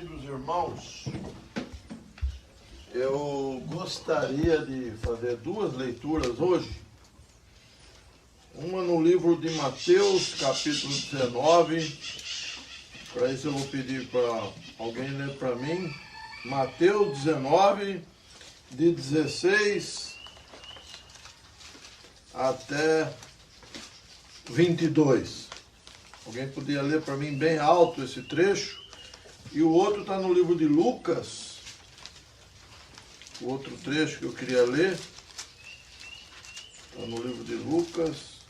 queridos irmãos, eu gostaria de fazer duas leituras hoje. Uma no livro de Mateus, capítulo 19. Para isso eu vou pedir para alguém ler para mim. Mateus 19, de 16 até 22. Alguém podia ler para mim bem alto esse trecho? E o outro está no livro de Lucas. O outro trecho que eu queria ler está no livro de Lucas.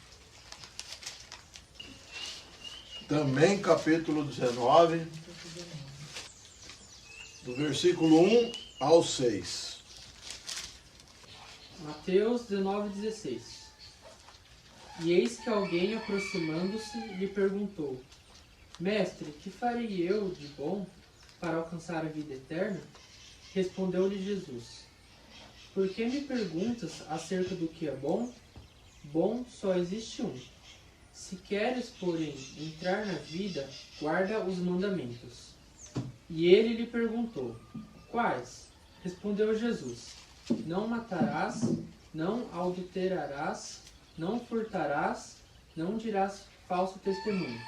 Também capítulo 19, do versículo 1 ao 6. Mateus 19:16. E eis que alguém, aproximando-se, lhe perguntou: Mestre, que farei eu de bom para alcançar a vida eterna? Respondeu-lhe Jesus: Por que me perguntas acerca do que é bom? Bom só existe um. Se queres, porém, entrar na vida, guarda os mandamentos. E ele lhe perguntou: Quais? Respondeu Jesus: Não matarás, não adulterarás, não furtarás, não dirás falso testemunho.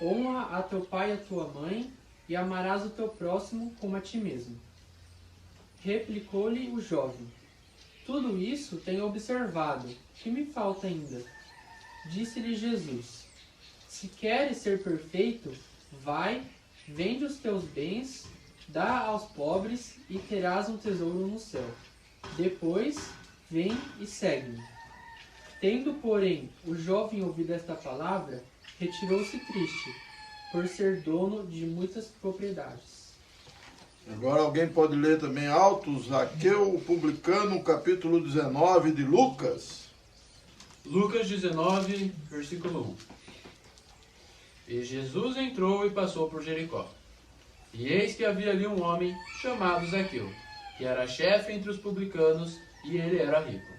Honra a teu pai e a tua mãe, e amarás o teu próximo como a ti mesmo. Replicou-lhe o jovem: Tudo isso tenho observado. Que me falta ainda? Disse-lhe Jesus: Se queres ser perfeito, vai, vende os teus bens, dá aos pobres e terás um tesouro no céu. Depois, vem e segue-me. Tendo, porém, o jovem ouvido esta palavra, retirou-se triste, por ser dono de muitas propriedades. Agora alguém pode ler também alto, Zaqueu, o publicano, capítulo 19 de Lucas. Lucas 19, versículo 1. E Jesus entrou e passou por Jericó. E eis que havia ali um homem chamado Zaqueu, que era chefe entre os publicanos, e ele era rico.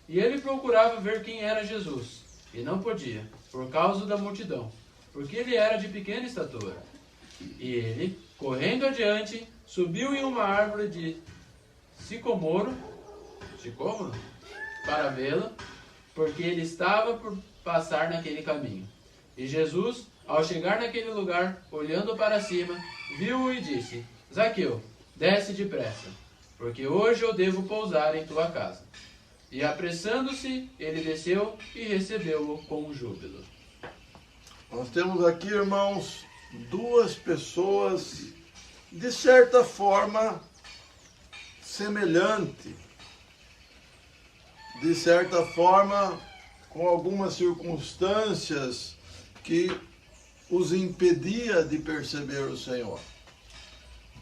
E ele procurava ver quem era Jesus, e não podia, por causa da multidão, porque ele era de pequena estatura. E ele, correndo adiante, subiu em uma árvore de sicômoro, para vê-lo, porque ele estava por passar naquele caminho. E Jesus, ao chegar naquele lugar, olhando para cima, viu-o e disse: Zaqueu, desce depressa, porque hoje eu devo pousar em tua casa. E apressando-se, ele desceu e recebeu-o com júbilo. Nós temos aqui, irmãos, duas pessoas, de certa forma, semelhante. De certa forma, com algumas circunstâncias que os impedia de perceber o Senhor.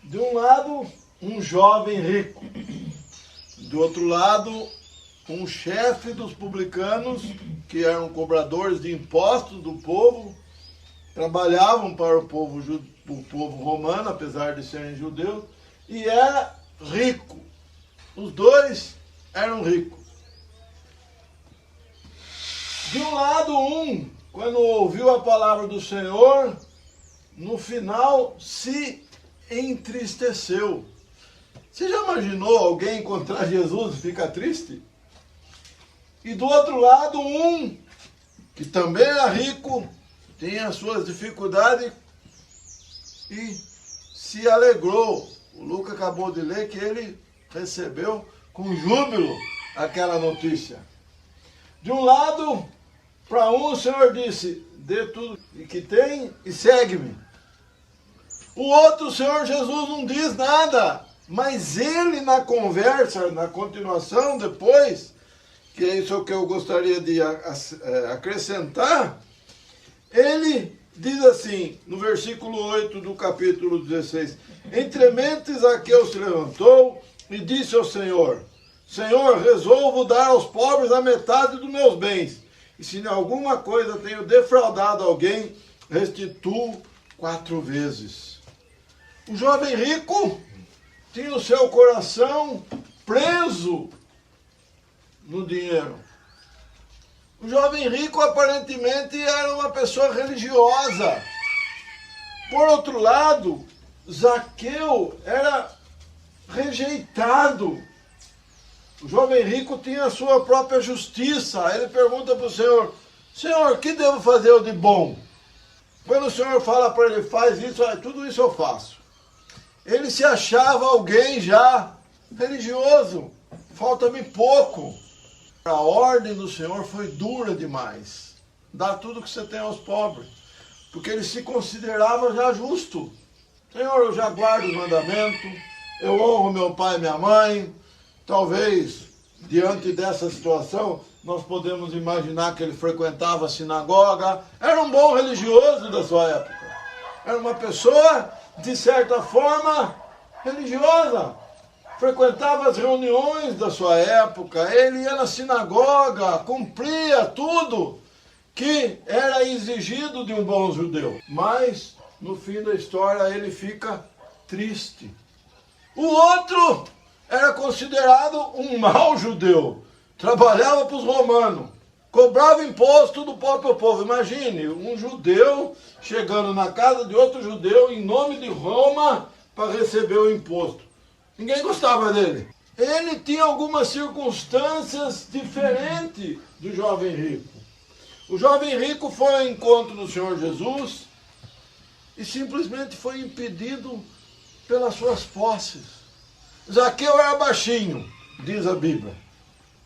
De um lado, um jovem rico. Do outro lado, um chefe dos publicanos, que eram cobradores de impostos do povo, trabalhavam para o povo romano, apesar de serem judeus, e era rico. Os dois eram ricos. De um lado, quando ouviu a palavra do Senhor, no final se entristeceu. Você já imaginou alguém encontrar Jesus e ficar triste? E do outro lado, que também era rico, tinha as suas dificuldades e se alegrou. O Lucas acabou de ler que ele recebeu com júbilo aquela notícia. De um lado, para o Senhor disse: dê tudo que tem e segue-me. O outro, o Senhor Jesus não diz nada, mas ele na conversa, na continuação depois, que é isso que eu gostaria de acrescentar, ele diz assim, no versículo 8 do capítulo 16: Entremente Zaqueu se levantou e disse ao Senhor: Senhor, resolvo dar aos pobres a metade dos meus bens, e se em alguma coisa tenho defraudado alguém, restituo 4 vezes. O jovem rico tinha o seu coração preso no dinheiro. O jovem rico aparentemente era uma pessoa religiosa. Por outro lado, Zaqueu era rejeitado. O jovem rico tinha a sua própria justiça. Ele pergunta para o Senhor: Senhor, o que devo fazer eu de bom? Quando o Senhor fala para ele: faz isso, tudo isso eu faço. Ele se achava alguém já religioso. Falta-me pouco. A ordem do Senhor foi dura demais. Dá tudo que você tem aos pobres. Porque ele se considerava já justo. Senhor, eu já guardo os mandamentos, eu honro meu pai e minha mãe. Talvez, diante dessa situação, nós podemos imaginar que ele frequentava a sinagoga. Era um bom religioso da sua época. Era uma pessoa, de certa forma, religiosa. Frequentava as reuniões da sua época. Ele ia na sinagoga, cumpria tudo que era exigido de um bom judeu. Mas, no fim da história, ele fica triste. O outro era considerado um mau judeu. Trabalhava para os romanos. Cobrava imposto do próprio povo. Imagine, um judeu chegando na casa de outro judeu em nome de Roma para receber o imposto. Ninguém gostava dele. Ele tinha algumas circunstâncias diferentes do jovem rico. O jovem rico foi ao encontro do Senhor Jesus e simplesmente foi impedido pelas suas posses. Zaqueu era baixinho, diz a Bíblia.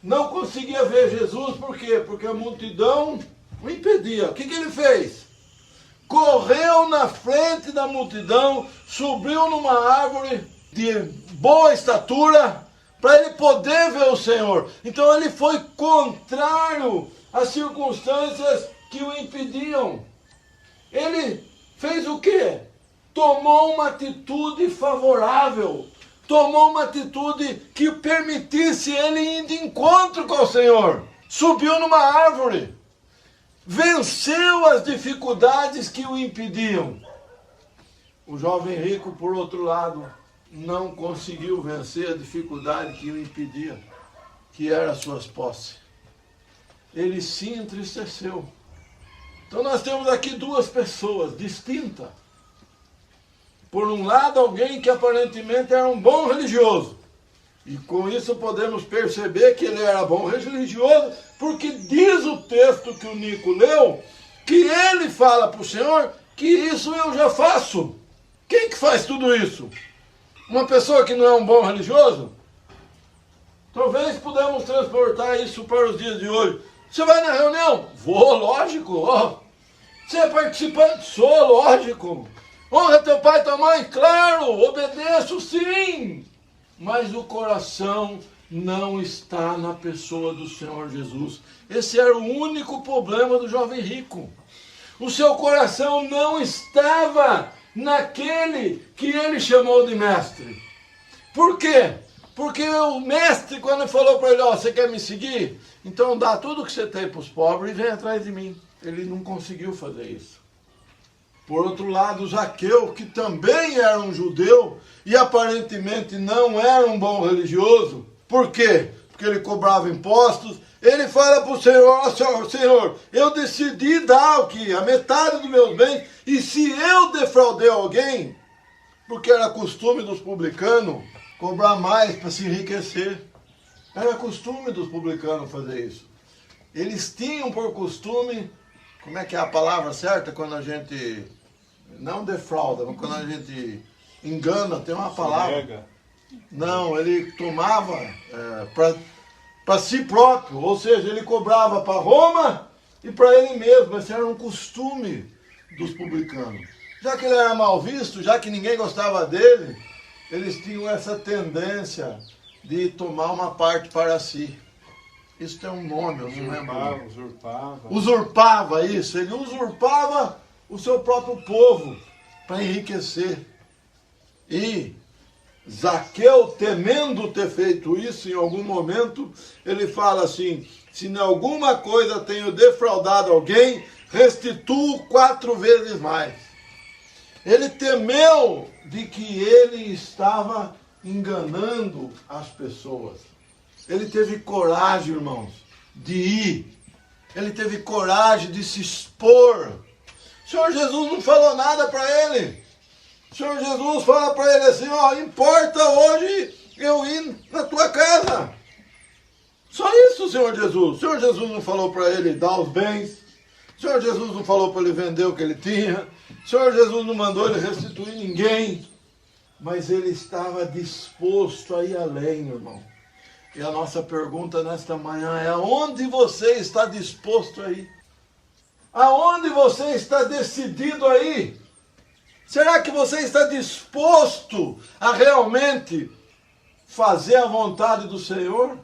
Não conseguia ver Jesus, por quê? Porque a multidão o impedia. O que ele fez? Correu na frente da multidão, subiu numa árvore de boa estatura, para ele poder ver o Senhor. Então ele foi contrário às circunstâncias que o impediam. Ele fez o quê? Tomou uma atitude favorável. Tomou uma atitude que permitisse ele ir de encontro com o Senhor. Subiu numa árvore. Venceu as dificuldades que o impediam. O jovem rico, por outro lado, não conseguiu vencer a dificuldade que o impedia, que era as suas posses. Ele se entristeceu. Então nós temos aqui duas pessoas distintas. Por um lado, alguém que aparentemente era um bom religioso. E com isso podemos perceber que ele era bom religioso, porque diz o texto que o Nico leu, que ele fala para o Senhor que isso eu já faço. Quem que faz tudo isso? Uma pessoa que não é um bom religioso? Talvez podemos transportar isso para os dias de hoje. Você vai na reunião? Vou, lógico. Oh. Você é participante? Sou, lógico. Honra teu pai e tua mãe? Claro, obedeço sim. Mas o coração não está na pessoa do Senhor Jesus. Esse era o único problema do jovem rico. O seu coração não estava naquele que ele chamou de mestre. Por quê? Porque o mestre, quando falou para ele: ó, você quer me seguir? Então dá tudo que você tem para os pobres e vem atrás de mim. Ele não conseguiu fazer isso. Por outro lado, Zaqueu, que também era um judeu e aparentemente não era um bom religioso. Por quê? Porque ele cobrava impostos. Ele fala para o Senhor: ó, Senhor, eu decidi dar a metade dos meus bens, e se eu defraudei alguém, porque era costume dos publicanos cobrar mais para se enriquecer. Era costume dos publicanos fazer isso. Eles tinham por costume, como é que é a palavra certa quando a gente não defrauda, mas quando a gente engana, tem uma palavra. Não, ele tomava para si próprio, ou seja, ele cobrava para Roma e para ele mesmo. Esse era um costume dos publicanos. Já que ele era mal visto, já que ninguém gostava dele, eles tinham essa tendência de tomar uma parte para si. Isso tem um nome, eu não lembro. Usurpava, isso. Ele usurpava o seu próprio povo para enriquecer. E Zaqueu, temendo ter feito isso em algum momento, ele fala assim: se em alguma coisa tenho defraudado alguém, restituo 4 vezes mais. Ele temeu de que ele estava enganando as pessoas. Ele teve coragem, irmãos, de ir. Ele teve coragem de se expor. O Senhor Jesus não falou nada para ele. O Senhor Jesus fala para ele assim, ó, importa hoje eu ir na tua casa. Só isso, Senhor Jesus. O Senhor Jesus não falou para ele dar os bens. O Senhor Jesus não falou para ele vender o que ele tinha. O Senhor Jesus não mandou ele restituir ninguém. Mas ele estava disposto a ir além, irmão. E a nossa pergunta nesta manhã é: aonde você está disposto a ir? Aonde você está decidido a ir? Será que você está disposto a realmente fazer a vontade do Senhor?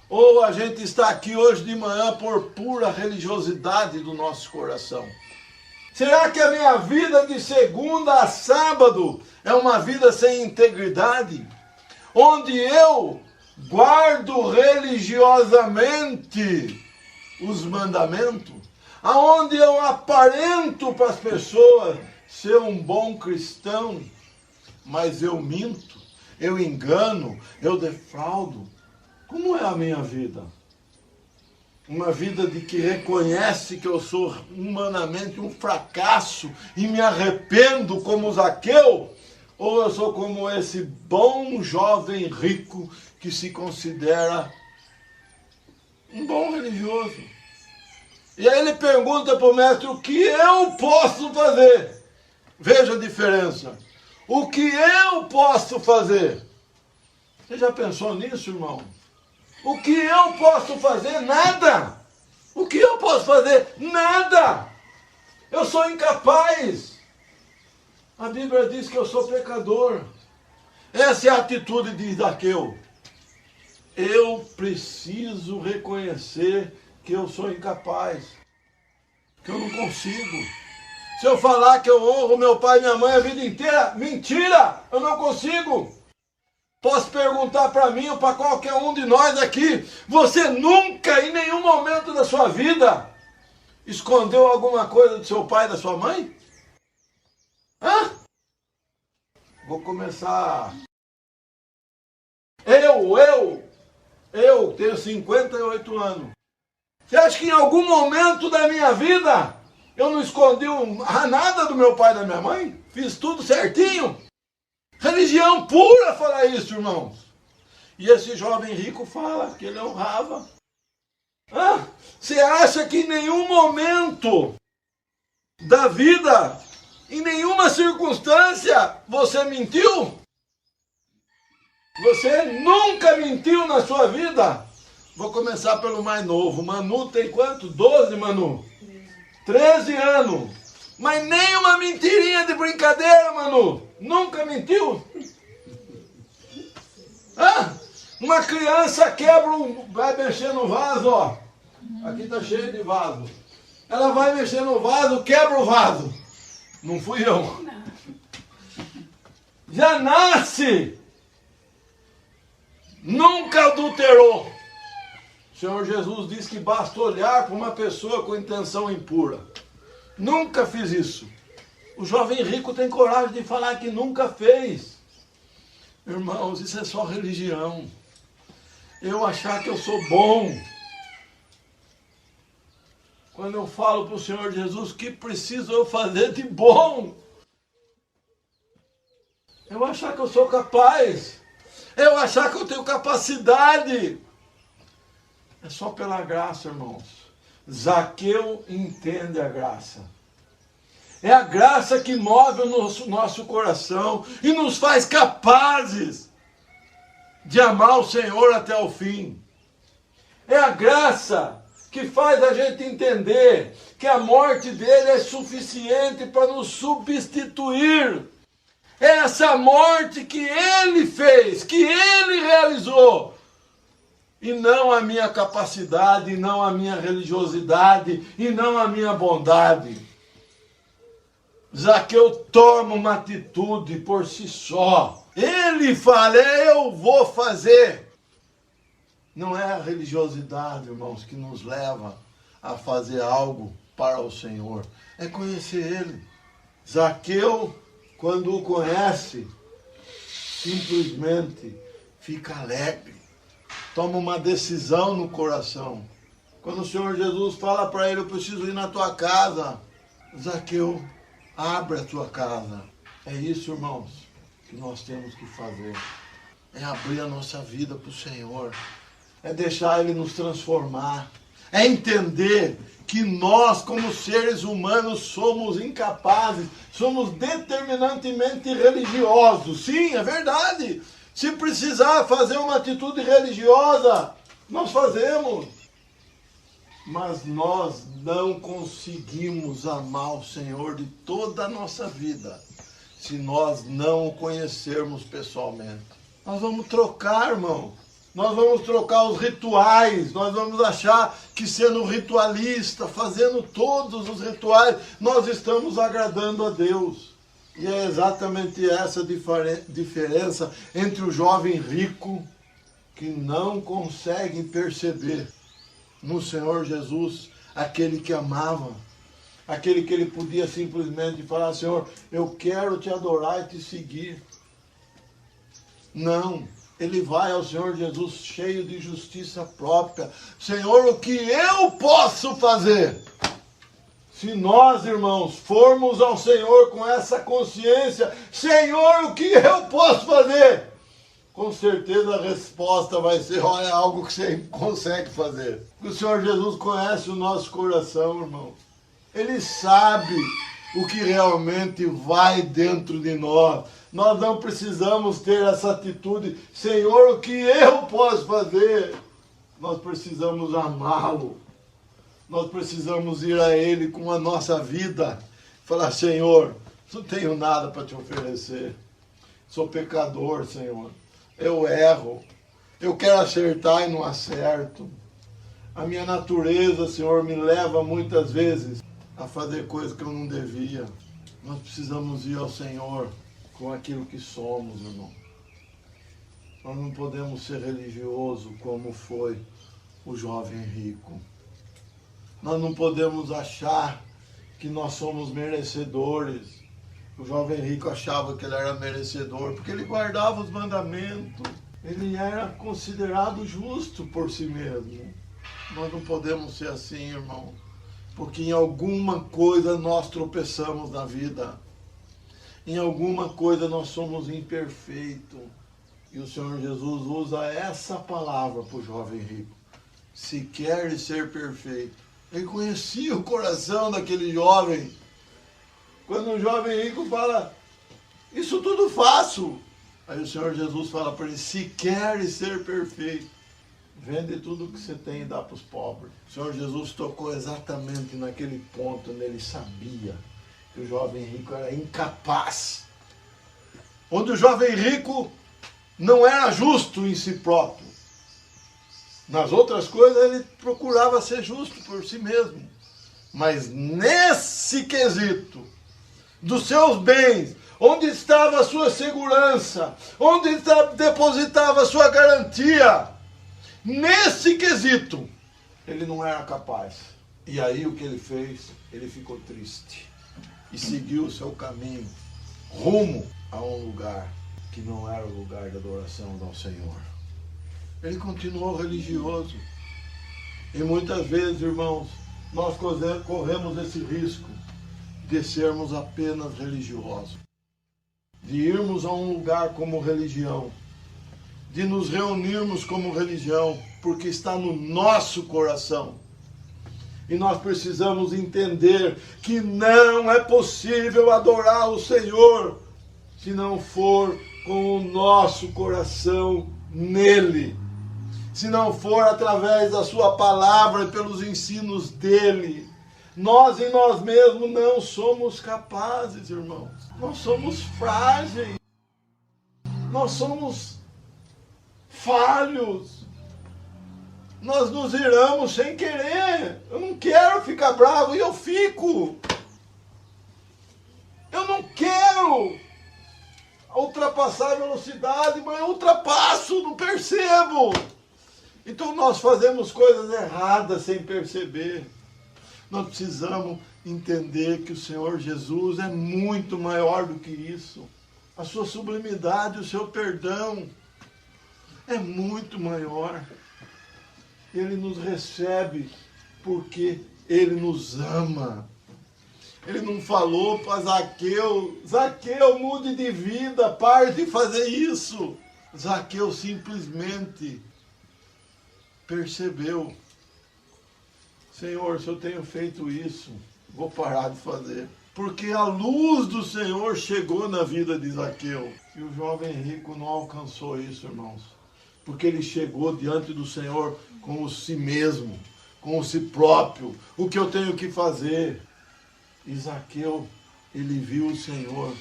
Ou a gente está aqui hoje de manhã por pura religiosidade do nosso coração? Será que a minha vida de segunda a sábado é uma vida sem integridade? Onde eu guardo religiosamente os mandamentos? Aonde eu aparento para as pessoas ser um bom cristão, mas eu minto, eu engano, eu defraudo? Como é a minha vida? Uma vida de que reconhece que eu sou humanamente um fracasso e me arrependo como Zaqueu? Ou eu sou como esse bom jovem rico que se considera um bom religioso? E aí ele pergunta para o mestre: o que eu posso fazer? Veja a diferença. O que eu posso fazer? Você já pensou nisso, irmão? O que eu posso fazer? Nada. O que eu posso fazer? Nada. Eu sou incapaz. A Bíblia diz que eu sou pecador. Essa é a atitude de Zaqueu. Eu preciso reconhecer que eu sou incapaz, que eu não consigo. Se eu falar que eu honro meu pai e minha mãe a vida inteira, mentira, eu não consigo. Posso perguntar para mim ou para qualquer um de nós aqui: você nunca, em nenhum momento da sua vida, escondeu alguma coisa do seu pai e da sua mãe? Hã? Vou começar. Eu tenho 58 anos. Você acha que em algum momento da minha vida eu não escondi nada do meu pai e da minha mãe? Fiz tudo certinho? Religião pura falar isso, irmãos. E esse jovem rico fala que ele honrava. Você acha que em nenhum momento da vida, em nenhuma circunstância, você mentiu? Você nunca mentiu na sua vida? Vou começar pelo mais novo. Manu tem quanto? 12, Manu? 13 anos. Mas nem uma mentirinha de brincadeira, Manu. Nunca mentiu? Uma criança quebra vai mexer no vaso, ó. Aqui está cheio de vaso. Ela vai mexer no vaso, quebra o vaso. Não fui eu. Já nasce. Nunca adulterou. O Senhor Jesus diz que basta olhar para uma pessoa com intenção impura. Nunca fiz isso. O jovem rico tem coragem de falar que nunca fez. Irmãos, isso é só religião. Eu achar que eu sou bom. Quando eu falo para o Senhor Jesus, o que preciso eu fazer de bom? Eu achar que eu sou capaz. Eu achar que eu tenho capacidade. É só pela graça, irmãos. Zaqueu entende a graça. É a graça que move o nosso coração e nos faz capazes de amar o Senhor até o fim. É a graça que faz a gente entender que a morte dele é suficiente para nos substituir. É essa morte que ele fez, que ele realizou. E não a minha capacidade, e não a minha religiosidade, e não a minha bondade. Zaqueu toma uma atitude por si só. Ele fala: eu vou fazer. Não é a religiosidade, irmãos, que nos leva a fazer algo para o Senhor. É conhecer Ele. Zaqueu, quando o conhece, simplesmente fica alegre. Toma uma decisão no coração. Quando o Senhor Jesus fala para ele: eu preciso ir na tua casa, Zaqueu, abre a tua casa. É isso, irmãos, que nós temos que fazer. É abrir a nossa vida para o Senhor. É deixar Ele nos transformar. É entender que nós, como seres humanos, somos incapazes, somos determinantemente religiosos. Sim, é verdade. Se precisar fazer uma atitude religiosa, nós fazemos. Mas nós não conseguimos amar o Senhor de toda a nossa vida se nós não o conhecermos pessoalmente. Nós vamos trocar, irmão. Nós vamos trocar os rituais. Nós vamos achar que sendo ritualista, fazendo todos os rituais, nós estamos agradando a Deus. E é exatamente essa diferença entre o jovem rico que não consegue perceber no Senhor Jesus aquele que amava, aquele que ele podia simplesmente falar: Senhor, eu quero te adorar e te seguir. Não, ele vai ao Senhor Jesus cheio de justiça própria. Senhor, o que eu posso fazer? Se nós, irmãos, formos ao Senhor com essa consciência, Senhor, o que eu posso fazer? Com certeza a resposta vai ser: olha, algo que você consegue fazer. O Senhor Jesus conhece o nosso coração, irmão. Ele sabe o que realmente vai dentro de nós. Nós não precisamos ter essa atitude: Senhor, o que eu posso fazer? Nós precisamos amá-lo. Nós precisamos ir a Ele com a nossa vida. Falar: Senhor, não tenho nada para te oferecer. Sou pecador, Senhor. Eu erro. Eu quero acertar e não acerto. A minha natureza, Senhor, me leva muitas vezes a fazer coisas que eu não devia. Nós precisamos ir ao Senhor com aquilo que somos, irmão. Nós não podemos ser religiosos como foi o jovem rico. Nós não podemos achar que nós somos merecedores. O jovem rico achava que ele era merecedor porque ele guardava os mandamentos. Ele era considerado justo por si mesmo. Nós não podemos ser assim, irmão. Porque em alguma coisa nós tropeçamos na vida. Em alguma coisa nós somos imperfeitos. E o Senhor Jesus usa essa palavra para o jovem rico. Se queres ser perfeito. Ele conhecia o coração daquele jovem. Quando um jovem rico fala: isso tudo faço. Aí o Senhor Jesus fala para ele: se queres ser perfeito, vende tudo que você tem e dá para os pobres. O Senhor Jesus tocou exatamente naquele ponto onde ele sabia que o jovem rico era incapaz. Onde o jovem rico não era justo em si próprio. Nas outras coisas ele procurava ser justo por si mesmo. Mas nesse quesito dos seus bens, onde estava a sua segurança, onde depositava a sua garantia, nesse quesito, ele não era capaz. E aí o que ele fez? Ele ficou triste e seguiu o seu caminho rumo a um lugar que não era o lugar da adoração ao Senhor. Ele continuou religioso. E muitas vezes, irmãos, nós corremos esse risco de sermos apenas religiosos, de irmos a um lugar como religião, de nos reunirmos como religião, porque está no nosso coração. E nós precisamos entender que não é possível adorar o Senhor se não for com o nosso coração nele, se não for através da sua palavra e pelos ensinos dele. Nós em nós mesmos não somos capazes, irmãos. Nós somos frágeis. Nós somos falhos. Nós nos iramos sem querer. Eu não quero ficar bravo e eu fico. Eu não quero ultrapassar a velocidade, mas eu ultrapasso, não percebo. Então nós fazemos coisas erradas sem perceber. Nós precisamos entender que o Senhor Jesus é muito maior do que isso. A sua sublimidade, o seu perdão é muito maior. Ele nos recebe porque Ele nos ama. Ele não falou para Zaqueu: Zaqueu, mude de vida, pare de fazer isso. Zaqueu simplesmente percebeu: Senhor, se eu tenho feito isso, vou parar de fazer. Porque a luz do Senhor chegou na vida de Zaqueu. E o jovem rico não alcançou isso, irmãos. Porque ele chegou diante do Senhor com o si mesmo, com o si próprio. O que eu tenho que fazer? E Zaqueu, ele viu o Senhor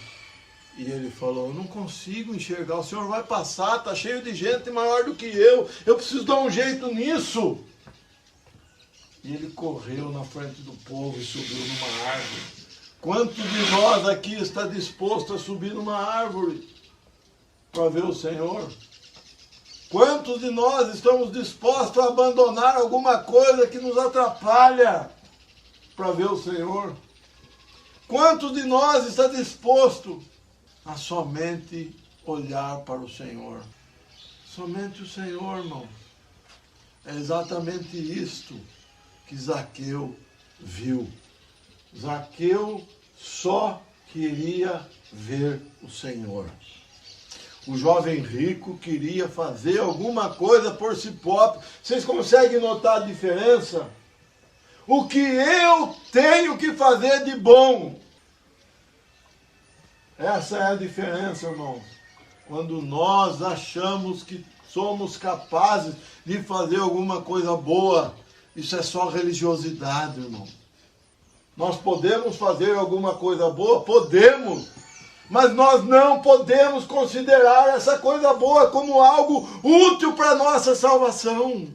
e ele falou: eu não consigo enxergar, o Senhor vai passar, está cheio de gente maior do que eu preciso dar um jeito nisso. E ele correu na frente do povo e subiu numa árvore. Quantos de nós aqui está disposto a subir numa árvore para ver o Senhor? Quantos de nós estamos dispostos a abandonar alguma coisa que nos atrapalha para ver o Senhor? Quantos de nós está disposto a somente olhar para o Senhor? Somente o Senhor, irmão. É exatamente isto que Zaqueu viu. Zaqueu só queria ver o Senhor. O jovem rico queria fazer alguma coisa por si próprio. Vocês conseguem notar a diferença? O que eu tenho que fazer de bom? Essa é a diferença, irmãos. Quando nós achamos que somos capazes de fazer alguma coisa boa, isso é só religiosidade, irmão. Nós podemos fazer alguma coisa boa? Podemos. Mas nós não podemos considerar essa coisa boa como algo útil para a nossa salvação.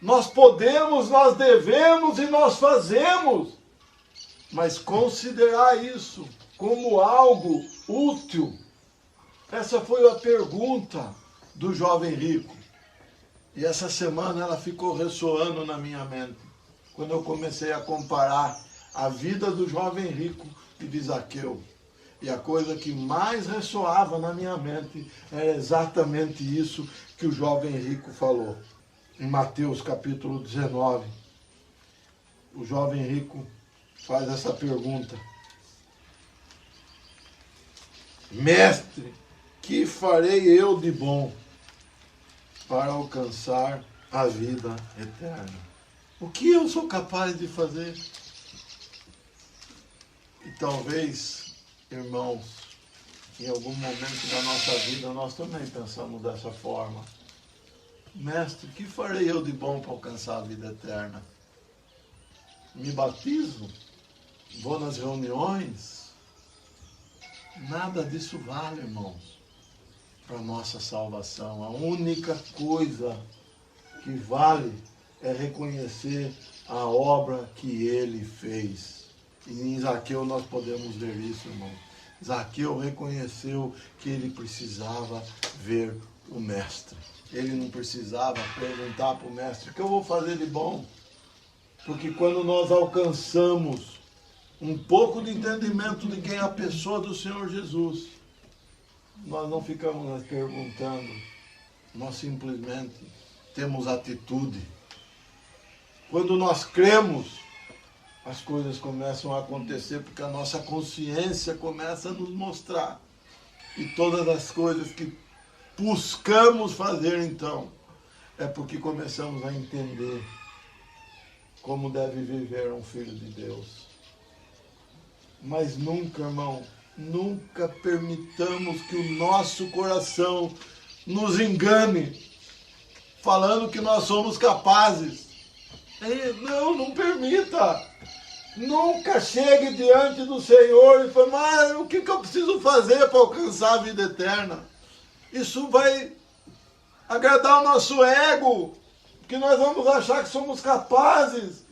Nós podemos, nós devemos e nós fazemos. Mas considerar isso como algo útil, essa foi a pergunta do jovem rico. E essa semana ela ficou ressoando na minha mente, quando eu comecei a comparar a vida do jovem rico e de Zaqueu. E a coisa que mais ressoava na minha mente era exatamente isso que o jovem rico falou. Em Mateus capítulo 19, o jovem rico faz essa pergunta: Mestre, que farei eu de bom para alcançar a vida eterna? O que eu sou capaz de fazer? E talvez, irmãos, em algum momento da nossa vida nós também pensamos dessa forma. Mestre, que farei eu de bom para alcançar a vida eterna? Me batizo? Vou nas reuniões? Nada disso vale, irmãos, para a nossa salvação. A única coisa que vale é reconhecer a obra que ele fez. E em Zaqueu nós podemos ver isso, irmão. Zaqueu reconheceu que ele precisava ver o Mestre. Ele não precisava perguntar para o Mestre: o que eu vou fazer de bom? Porque quando nós alcançamos um pouco de entendimento de quem é a pessoa do Senhor Jesus, nós não ficamos mais perguntando, nós simplesmente temos atitude. Quando nós cremos, as coisas começam a acontecer, porque a nossa consciência começa a nos mostrar. E todas as coisas que buscamos fazer, então, é porque começamos a entender como deve viver um filho de Deus. Mas nunca, irmão, nunca permitamos que o nosso coração nos engane, falando que nós somos capazes. Não permita. Nunca chegue diante do Senhor e fale: mas o que eu preciso fazer para alcançar a vida eterna? Isso vai agradar o nosso ego, que nós vamos achar que somos capazes.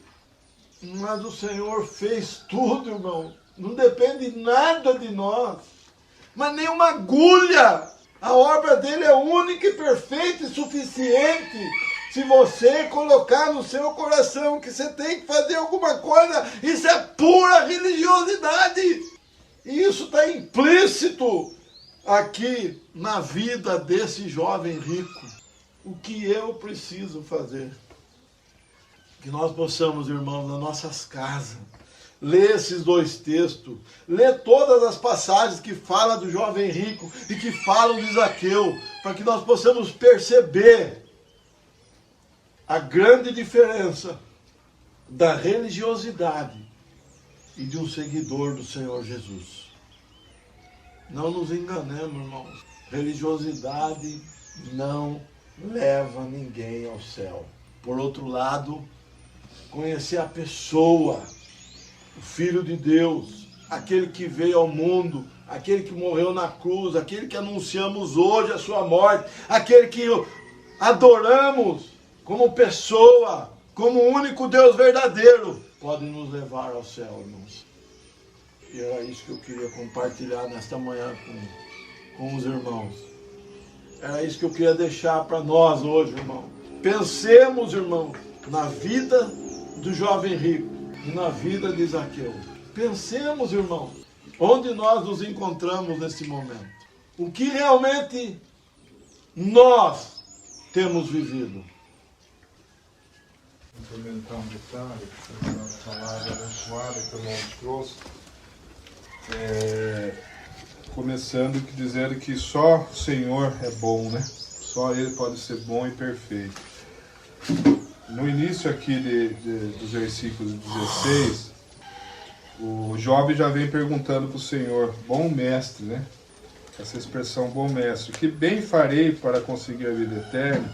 Mas o Senhor fez tudo, irmão. Não depende nada de nós. Mas nem uma agulha. A obra dele é única e perfeita e suficiente. Se você colocar no seu coração que você tem que fazer alguma coisa, isso é pura religiosidade. E isso está implícito aqui na vida desse jovem rico. O que eu preciso fazer? Que nós possamos, irmãos, nas nossas casas, Lê esses dois textos, lê todas as passagens que falam do jovem rico e que falam de Zaqueu, para que nós possamos perceber a grande diferença da religiosidade e de um seguidor do Senhor Jesus. Não nos enganemos, irmãos. Religiosidade não leva ninguém ao céu. Por outro lado, conhecer a pessoa, o Filho de Deus, aquele que veio ao mundo, aquele que morreu na cruz, aquele que anunciamos hoje a sua morte, aquele que adoramos como pessoa, como o único Deus verdadeiro, pode nos levar ao céu, irmãos. E era isso que eu queria compartilhar nesta manhã com os irmãos. Era isso que eu queria deixar para nós hoje, irmão. Pensemos, irmão, na vida do jovem rico e na vida de Zaqueu. Pensemos, irmão, onde nós nos encontramos nesse momento. O que realmente nós temos vivido. Implementar um detalhe, uma palavra abençoada que o irmão trouxe. Começando dizendo que só o Senhor é bom, né? Só Ele pode ser bom e perfeito. No início aqui dos versículos 16, o jovem já vem perguntando para o Senhor, bom mestre, né? Essa expressão bom mestre, que bem farei para conseguir a vida eterna?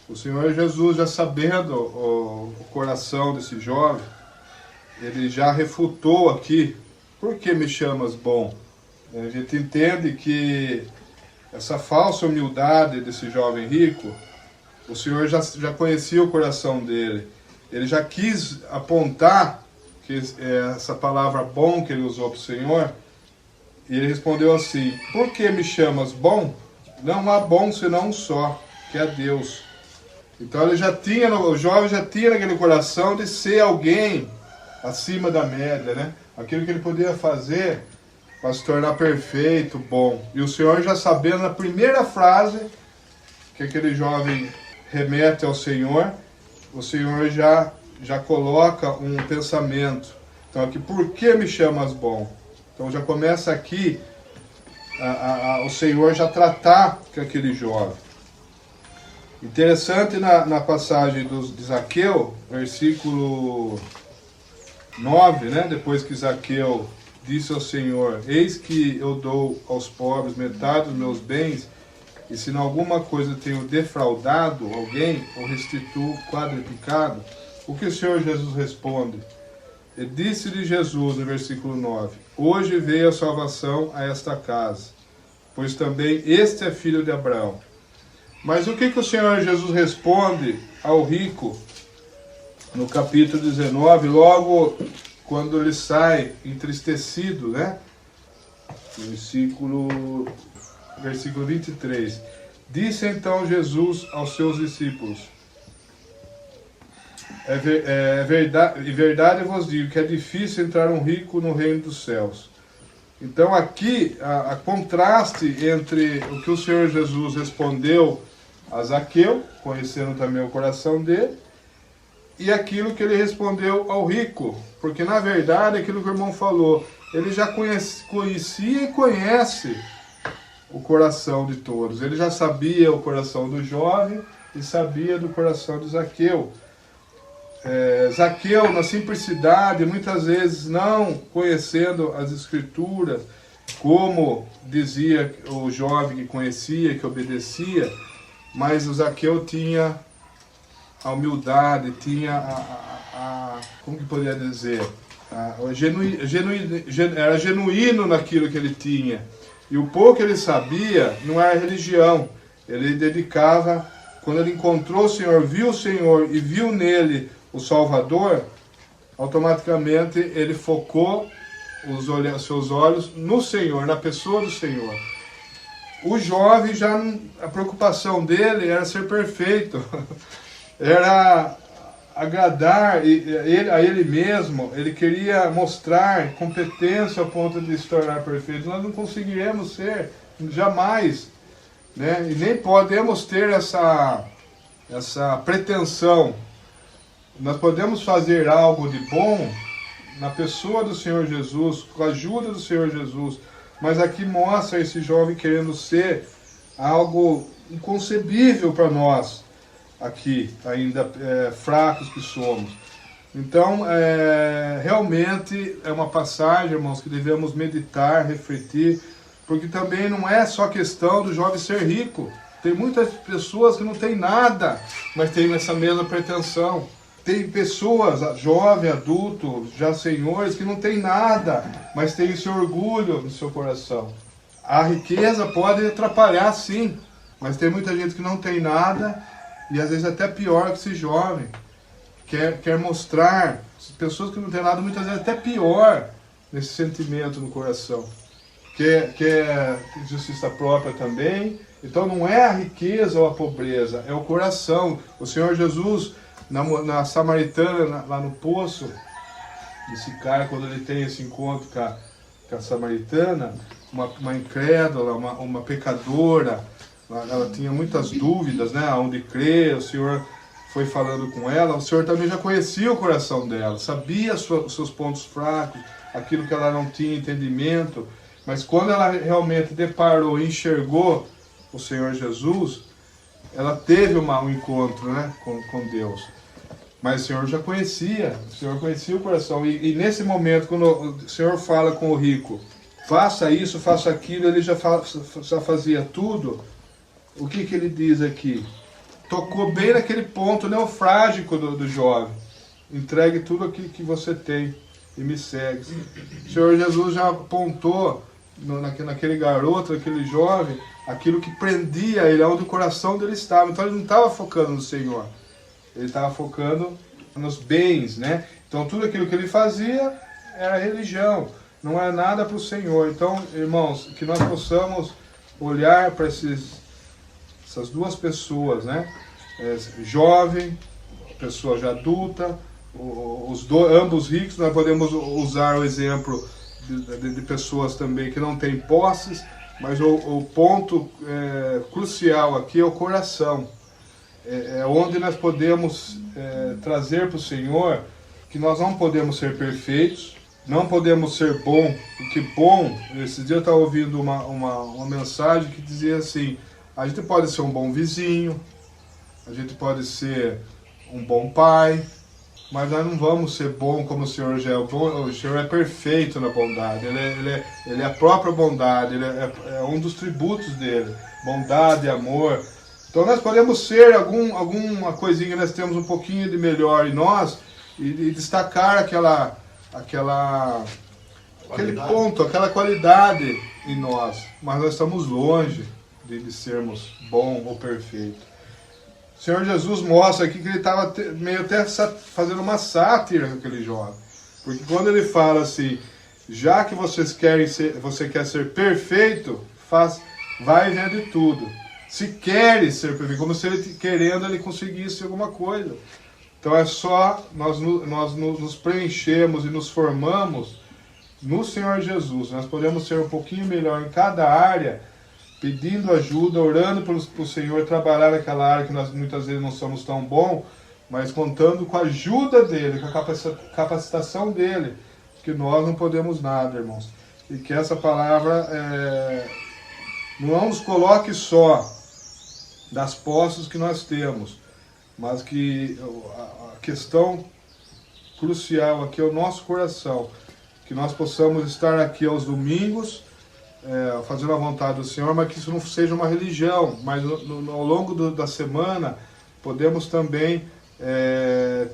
O Senhor Jesus, já sabendo o coração desse jovem, ele já refutou aqui, por que me chamas bom? A gente entende que essa falsa humildade desse jovem rico, o Senhor já conhecia o coração dele. Ele já quis apontar que essa palavra bom que ele usou para o Senhor, e ele respondeu assim, por que me chamas bom? Não há bom senão um só, que é Deus. Então o jovem já tinha naquele coração de ser alguém acima da média, né? Aquilo que ele podia fazer para se tornar perfeito, bom. E o Senhor já sabendo na primeira frase que aquele jovem remete ao Senhor, o Senhor já coloca um pensamento. Então aqui, por que me chamas bom? Então já começa aqui o Senhor já tratar com aquele jovem. Interessante na passagem de Zaqueu, versículo 9, né? Depois que Zaqueu disse ao Senhor, eis que eu dou aos pobres metade dos meus bens, e se em alguma coisa tenho defraudado alguém, ou restituo quadruplicado, o que o Senhor Jesus responde? E disse-lhe Jesus, no versículo 9, hoje veio a salvação a esta casa, pois também este é filho de Abraão. Mas o que o Senhor Jesus responde ao rico no capítulo 19, logo quando ele sai entristecido, né? Versículo 23. Disse então Jesus aos seus discípulos, verdade vos digo que é difícil entrar um rico no reino dos céus. Então aqui, a contraste entre o que o Senhor Jesus respondeu a Zaqueu, conhecendo também o coração dele, e aquilo que ele respondeu ao rico, porque na verdade, aquilo que o irmão falou, ele já conhecia e conhece o coração de todos. Ele já sabia o coração do jovem e sabia do coração de Zaqueu. Zaqueu, na simplicidade, muitas vezes não conhecendo as Escrituras, como dizia o jovem que conhecia, que obedecia, mas o Zaqueu tinha a humildade, tinha como que poderia dizer? Era genuíno naquilo que ele tinha. E o pouco que ele sabia não era religião. Ele dedicava, quando ele encontrou o Senhor, viu o Senhor e viu nele o Salvador, automaticamente ele focou os seus olhos no Senhor, na pessoa do Senhor. O jovem, a preocupação dele era ser perfeito, era agradar a ele mesmo, ele queria mostrar competência ao ponto de se tornar perfeito. Nós não conseguiremos ser, jamais, né? E nem podemos ter essa pretensão. Nós podemos fazer algo de bom na pessoa do Senhor Jesus, com a ajuda do Senhor Jesus, mas aqui mostra esse jovem querendo ser algo inconcebível para nós, aqui, ainda fracos que somos. Então, realmente é uma passagem, irmãos, que devemos meditar, refletir, porque também não é só questão do jovem ser rico. Tem muitas pessoas que não têm nada, mas têm essa mesma pretensão. Tem pessoas, jovem, adulto, já senhores, que não têm nada, mas têm esse orgulho no seu coração. A riqueza pode atrapalhar, sim, mas tem muita gente que não tem nada, e às vezes até pior que esse jovem. Quer mostrar, pessoas que não têm nada, muitas vezes até pior nesse sentimento no coração. Quer justiça própria também. Então não é a riqueza ou a pobreza, é o coração. O Senhor Jesus, na Samaritana, lá no poço de Sicar, quando ele tem esse encontro com a Samaritana, uma incrédula, uma pecadora, ela tinha muitas dúvidas, né, aonde crer, o Senhor foi falando com ela, o Senhor também já conhecia o coração dela, sabia os seus pontos fracos, aquilo que ela não tinha entendimento, mas quando ela realmente deparou e enxergou o Senhor Jesus, ela teve um encontro, né, com Deus. Mas o Senhor já conhecia, o Senhor conhecia o coração. E nesse momento, quando o Senhor fala com o rico, faça isso, faça aquilo, ele já fazia tudo. O que ele diz aqui? Tocou bem naquele ponto neofrágico do jovem. Entregue tudo aquilo que você tem e me segue. O Senhor Jesus já apontou naquele garoto, naquele jovem, aquilo que prendia ele, onde o coração dele estava. Então ele não estava focando no Senhor, ele estava focando nos bens, né? Então tudo aquilo que ele fazia era religião, não era nada para o Senhor. Então, irmãos, que nós possamos olhar para essas duas pessoas, né? Jovem, pessoa já adulta, ambos ricos. Nós podemos usar o exemplo de pessoas também que não têm posses, mas o ponto crucial aqui é o coração. É onde nós podemos trazer para o Senhor que nós não podemos ser perfeitos, não podemos ser bom, porque bom, esse dia eu estava ouvindo uma mensagem que dizia assim, a gente pode ser um bom vizinho, a gente pode ser um bom pai, mas nós não vamos ser bom como o Senhor já é. O Senhor é perfeito na bondade, ele é a própria bondade, ele é um dos tributos dele, bondade, amor. Então nós podemos ser alguma coisinha que nós temos um pouquinho de melhor em nós e destacar aquele ponto, aquela qualidade em nós, mas nós estamos longe de sermos bom ou perfeito. O Senhor Jesus mostra aqui que ele estava meio até fazendo uma sátira com aquele jovem. Porque quando ele fala assim, já que você quer ser perfeito, vai e vende tudo. Se queres ser perfeito, como se ele conseguisse alguma coisa. Então é só nós nos preenchemos e nos formamos no Senhor Jesus. Nós podemos ser um pouquinho melhor em cada área, pedindo ajuda, orando para o Senhor trabalhar naquela área que nós muitas vezes não somos tão bons, mas contando com a ajuda dele, com a capacitação dele, que nós não podemos nada, irmãos. E que essa palavra não nos coloque só das posses que nós temos, mas que a questão crucial aqui é o nosso coração, que nós possamos estar aqui aos domingos, fazendo a vontade do Senhor, mas que isso não seja uma religião, mas ao longo da semana podemos também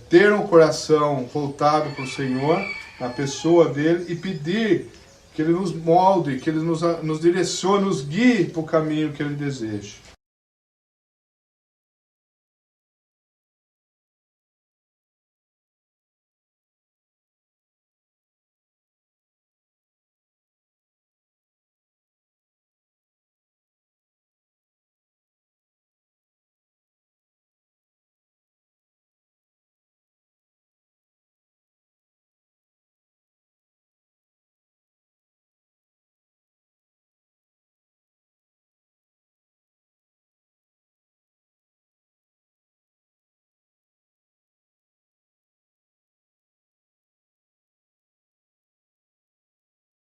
ter um coração voltado para o Senhor, na pessoa dele, e pedir que ele nos molde, que ele nos direcione, nos guie para o caminho que ele deseja.